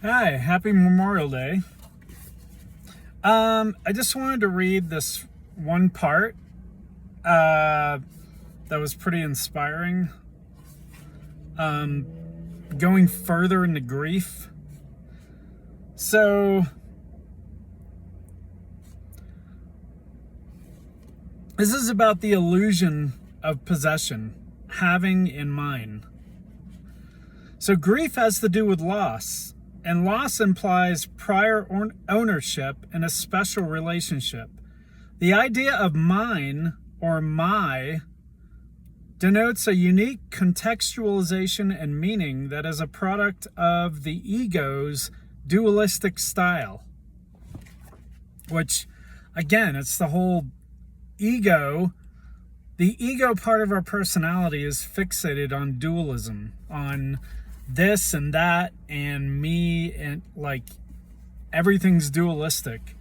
Hi, happy Memorial Day. I just wanted to read this one part that was pretty inspiring. Going further into grief. So, this is about the illusion of possession, having in mind. So, grief has to do with loss, and loss implies prior ownership in a special relationship. The idea of mine or my denotes a unique contextualization and meaning that is a product of the ego's dualistic style. Which, again, it's the whole ego. The ego part of our personality is fixated on dualism, on this and that and me, and like everything's dualistic.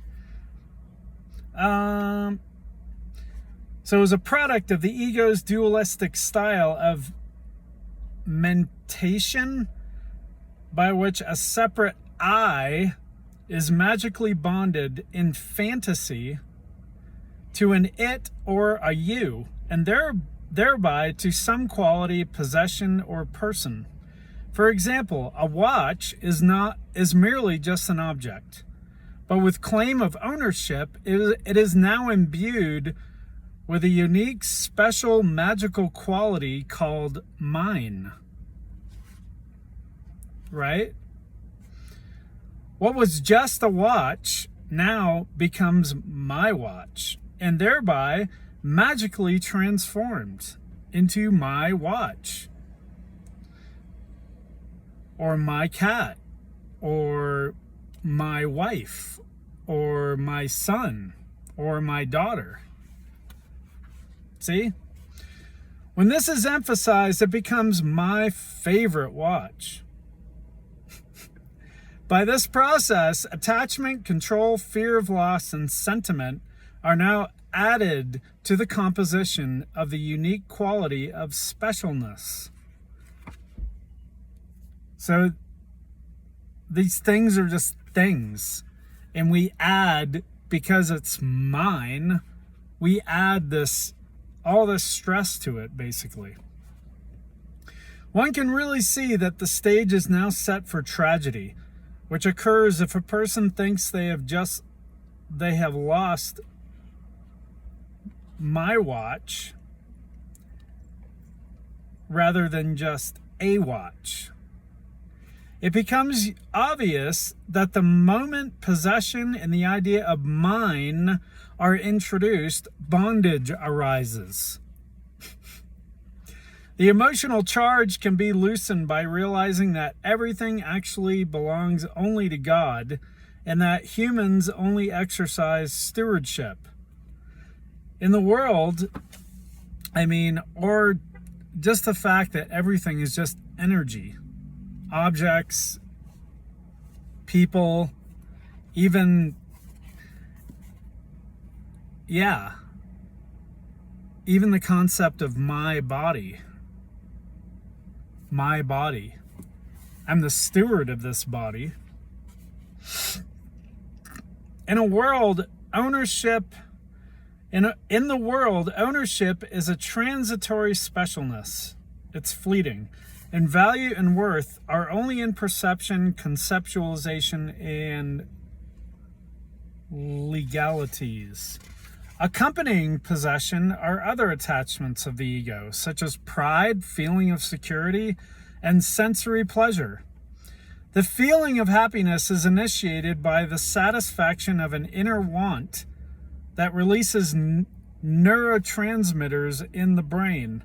So as a product of the ego's dualistic style of mentation, by which a separate I is magically bonded in fantasy to an it or a you, and thereby to some quality, possession, or person. For example, a watch is merely just an object, but with claim of ownership, it is now imbued with a unique, special, magical quality called mine. Right? What was just a watch now becomes my watch, and thereby magically transformed into my watch, or my cat, or my wife, or my son, or my daughter. See? When this is emphasized, it becomes my favorite watch. By this process, attachment, control, fear of loss, and sentiment are now added to the composition of the unique quality of specialness. So these things are just things, and we add, because it's mine, we add all this stress to it, basically. One can really see that the stage is now set for tragedy, which occurs if a person thinks they have lost my watch rather than just a watch. It becomes obvious that the moment possession and the idea of mine are introduced, bondage arises. The emotional charge can be loosened by realizing that everything actually belongs only to God, and that humans only exercise stewardship. In the world, or just the fact that everything is just energy. Objects, people, even the concept of my body. My body. I'm the steward of this body. In the world, ownership is a transitory specialness. It's fleeting. And value and worth are only in perception, conceptualization, and legalities. Accompanying possession are other attachments of the ego, such as pride, feeling of security, and sensory pleasure. The feeling of happiness is initiated by the satisfaction of an inner want that releases neurotransmitters in the brain,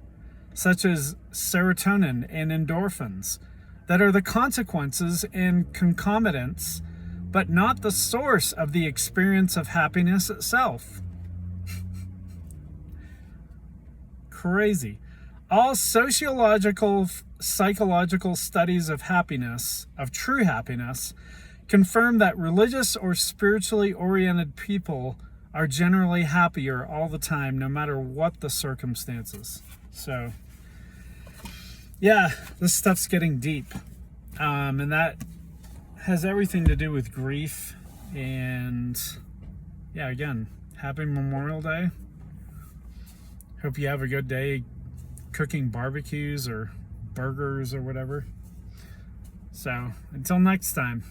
such as serotonin and endorphins, that are the consequences and concomitants, but not the source of the experience of happiness itself. Crazy. All sociological, psychological studies of happiness, of true happiness, confirm that religious or spiritually oriented people are generally happier all the time, no matter what the circumstances. So, yeah, this stuff's getting deep. And that has everything to do with grief. And yeah, again, happy Memorial Day. Hope you have a good day cooking barbecues or burgers or whatever. So until next time.